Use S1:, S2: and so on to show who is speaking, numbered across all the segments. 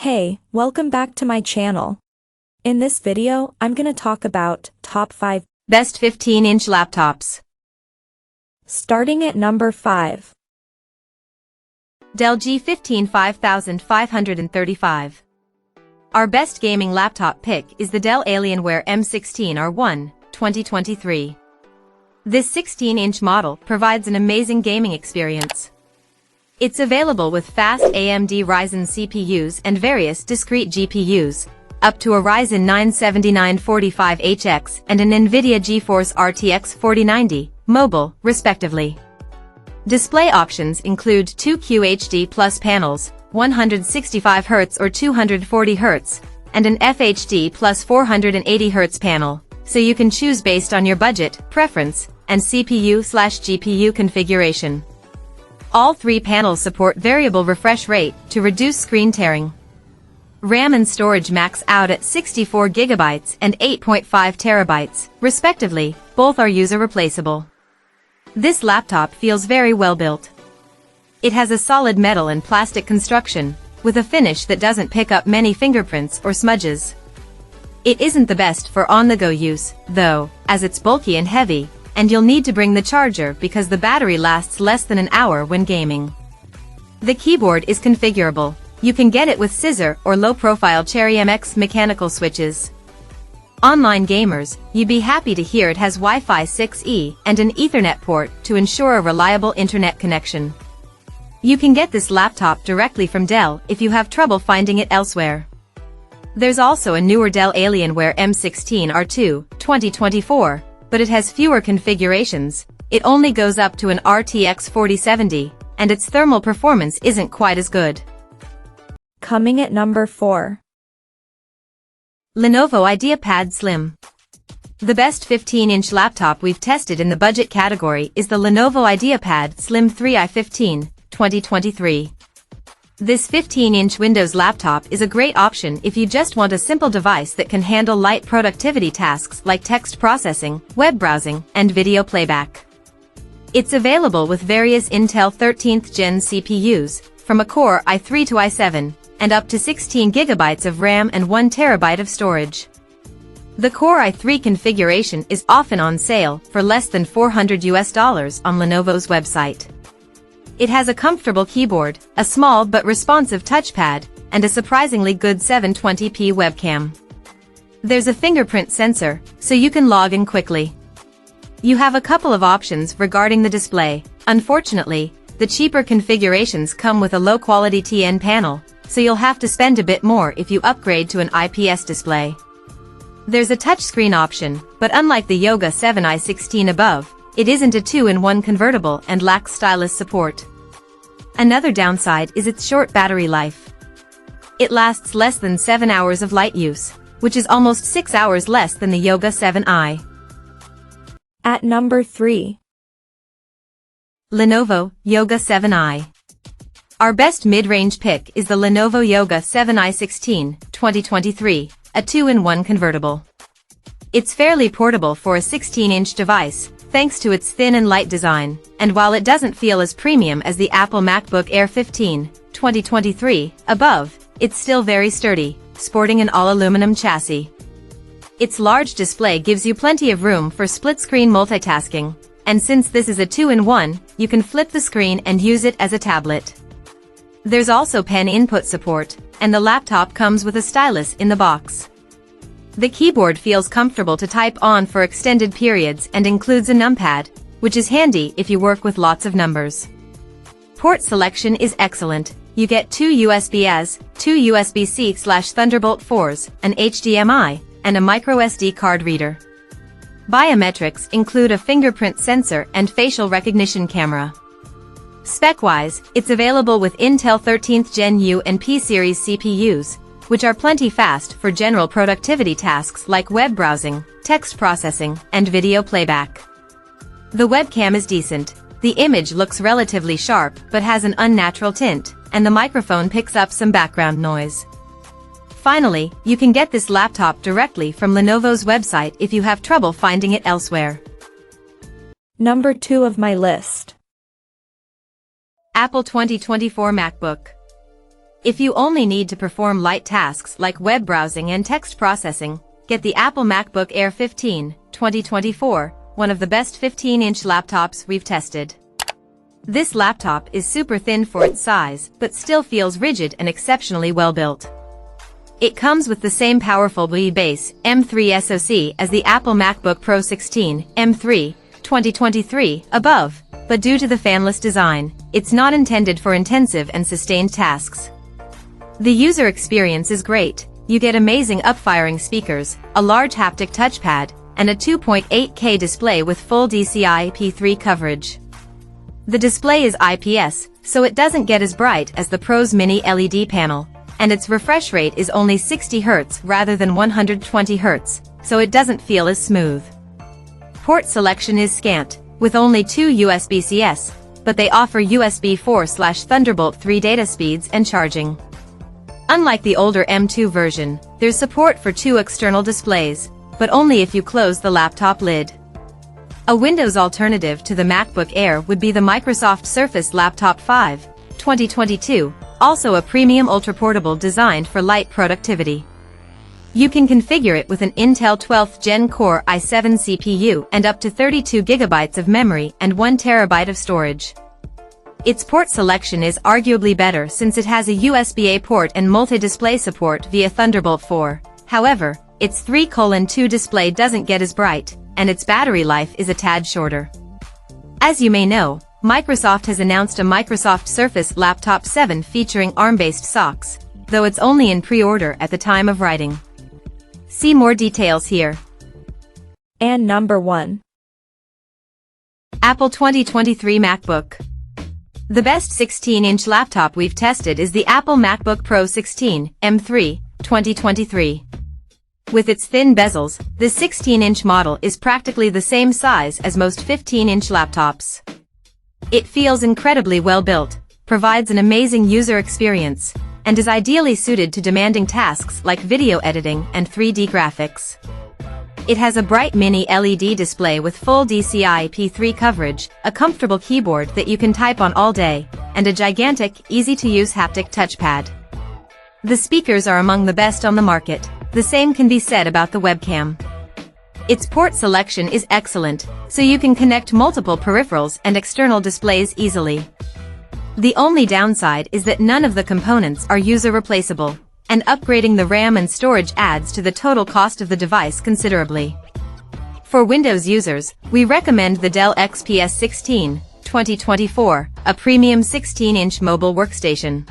S1: Hey, welcome back to my channel. In this video, I'm gonna talk about top 5
S2: best 15-inch laptops.
S1: Starting at number 5.
S2: Dell G15 5535. Our best gaming laptop pick is the Dell Alienware M16R1, 2023. This 16-inch model provides an amazing gaming experience. It's available with fast AMD Ryzen CPUs and various discrete GPUs, up to a Ryzen 9 7945HX and an NVIDIA GeForce RTX 4090, mobile, respectively. Display options include two QHD Plus panels, 165Hz or 240Hz, and an FHD Plus 480Hz panel, so you can choose based on your budget, preference, and CPU/GPU configuration. All three panels support variable refresh rate to reduce screen tearing. RAM and storage max out at 64 GB and 8.5 TB, respectively, both are user replaceable. This laptop feels very well built. It has a solid metal and plastic construction, with a finish that doesn't pick up many fingerprints or smudges. It isn't the best for on-the-go use, though, as it's bulky and heavy, and you'll need to bring the charger because the battery lasts less than an hour when gaming. The keyboard is configurable. You can get it with scissor or low-profile Cherry MX mechanical switches. Online gamers, you'd be happy to hear it has Wi-Fi 6E and an Ethernet port to ensure a reliable internet connection. You can get this laptop directly from Dell if you have trouble finding it elsewhere. There's also a newer Dell Alienware M16R2, 2024, but it has fewer configurations. It only goes up to an RTX 4070, and its thermal performance isn't quite as good.
S1: Coming at number 4.
S2: Lenovo IdeaPad Slim. The best 15-inch laptop we've tested in the budget category is the Lenovo IdeaPad Slim 3i15, 2023. This 15-inch Windows laptop is a great option if you just want a simple device that can handle light productivity tasks like text processing, web browsing, and video playback. It's available with various Intel 13th Gen CPUs, from a Core i3 to i7, and up to 16 GB of RAM and 1 TB of storage. The Core i3 configuration is often on sale for less than $400 on Lenovo's website. It has a comfortable keyboard, a small but responsive touchpad, and a surprisingly good 720p webcam. There's a fingerprint sensor, so you can log in quickly. You have a couple of options regarding the display. Unfortunately, the cheaper configurations come with a low-quality TN panel, so you'll have to spend a bit more if you upgrade to an IPS display. There's a touchscreen option, but unlike the Yoga 7i16 above, it isn't a 2-in-1 convertible and lacks stylus support. Another downside is its short battery life. It lasts less than 7 hours of light use, which is almost 6 hours less than the Yoga 7i.
S1: At number 3.
S2: Lenovo Yoga 7i. Our best mid-range pick is the Lenovo Yoga 7i16, 2023, a 2-in-1 convertible. It's fairly portable for a 16-inch device, thanks to its thin and light design, and while it doesn't feel as premium as the Apple MacBook Air 15, 2023, above, it's still very sturdy, sporting an all-aluminum chassis. Its large display gives you plenty of room for split-screen multitasking, and since this is a 2-in-1, you can flip the screen and use it as a tablet. There's also pen input support, and the laptop comes with a stylus in the box. The keyboard feels comfortable to type on for extended periods and includes a numpad, which is handy if you work with lots of numbers. Port selection is excellent. You get two USB-As, two USB-C/Thunderbolt 4s, an HDMI, and a microSD card reader. Biometrics include a fingerprint sensor and facial recognition camera. Spec-wise, it's available with Intel 13th Gen U and P series CPUs, which are plenty fast for general productivity tasks like web browsing, text processing, and video playback. The webcam is decent. The image looks relatively sharp but has an unnatural tint, and the microphone picks up some background noise. Finally, you can get this laptop directly from Lenovo's website if you have trouble finding it elsewhere.
S1: Number 2 of my list.
S2: Apple 2024 MacBook. If you only need to perform light tasks like web browsing and text processing, get the Apple MacBook Air 15, 2024, one of the best 15-inch laptops we've tested. This laptop is super thin for its size, but still feels rigid and exceptionally well built. It comes with the same powerful base M3 SoC as the Apple MacBook Pro 16, M3, 2023, above, but due to the fanless design, it's not intended for intensive and sustained tasks. The user experience is great. You get amazing up-firing speakers, a large haptic touchpad, and a 2.8K display with full DCI-P3 coverage. The display is IPS, so it doesn't get as bright as the Pro's mini LED panel, and its refresh rate is only 60 Hz rather than 120 Hz, so it doesn't feel as smooth. Port selection is scant, with only 2 USB-CS, but they offer USB 4/Thunderbolt 3 data speeds and charging. Unlike the older M2 version, there's support for 2 external displays, but only if you close the laptop lid. A Windows alternative to the MacBook Air would be the Microsoft Surface Laptop 5, 2022, also a premium ultra-portable designed for light productivity. You can configure it with an Intel 12th Gen Core i7 CPU and up to 32 GB of memory and 1 TB of storage. Its port selection is arguably better since it has a USB-A port and multi-display support via Thunderbolt 4. However, its 3:2 display doesn't get as bright, and its battery life is a tad shorter. As you may know, Microsoft has announced a Microsoft Surface Laptop 7 featuring ARM-based SoCs, though it's only in pre-order at the time of writing. See more details here.
S1: And number 1.
S2: Apple 2023 MacBook. The best 16-inch laptop we've tested is the Apple MacBook Pro 16, M3, 2023. With its thin bezels, this 16-inch model is practically the same size as most 15-inch laptops. It feels incredibly well built, provides an amazing user experience, and is ideally suited to demanding tasks like video editing and 3D graphics. It has a bright mini LED display with full DCI-P3 coverage, a comfortable keyboard that you can type on all day, and a gigantic, easy-to-use haptic touchpad. The speakers are among the best on the market. The same can be said about the webcam. Its port selection is excellent, so you can connect multiple peripherals and external displays easily. The only downside is that none of the components are user replaceable, and upgrading the RAM and storage adds to the total cost of the device considerably. For Windows users, we recommend the Dell XPS 16, 2024, a premium 16-inch mobile workstation.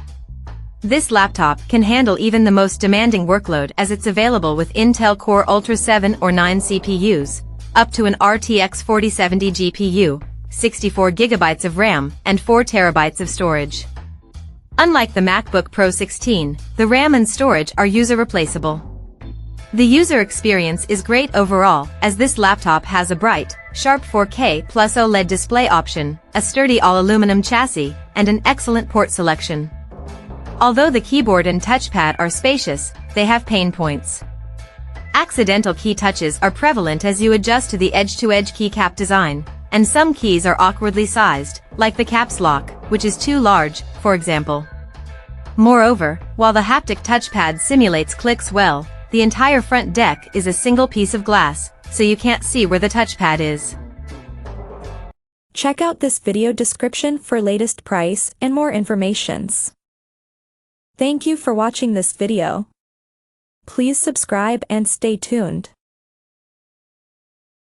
S2: This laptop can handle even the most demanding workload as it's available with Intel Core Ultra 7 or 9 CPUs, up to an RTX 4070 GPU, 64 GB of RAM, and 4 TB of storage. Unlike the MacBook Pro 16, the RAM and storage are user replaceable. The user experience is great overall, as this laptop has a bright, sharp 4K plus OLED display option, a sturdy all-aluminum chassis, and an excellent port selection. Although the keyboard and touchpad are spacious, they have pain points. Accidental key touches are prevalent as you adjust to the edge-to-edge keycap design, and some keys are awkwardly sized, like the caps lock, which is too large, for example. Moreover, while the haptic touchpad simulates clicks well, the entire front deck is a single piece of glass, so you can't see where the touchpad is.
S1: Check out this video description for latest price and more informations. Thank you for watching this video. Please subscribe and stay tuned.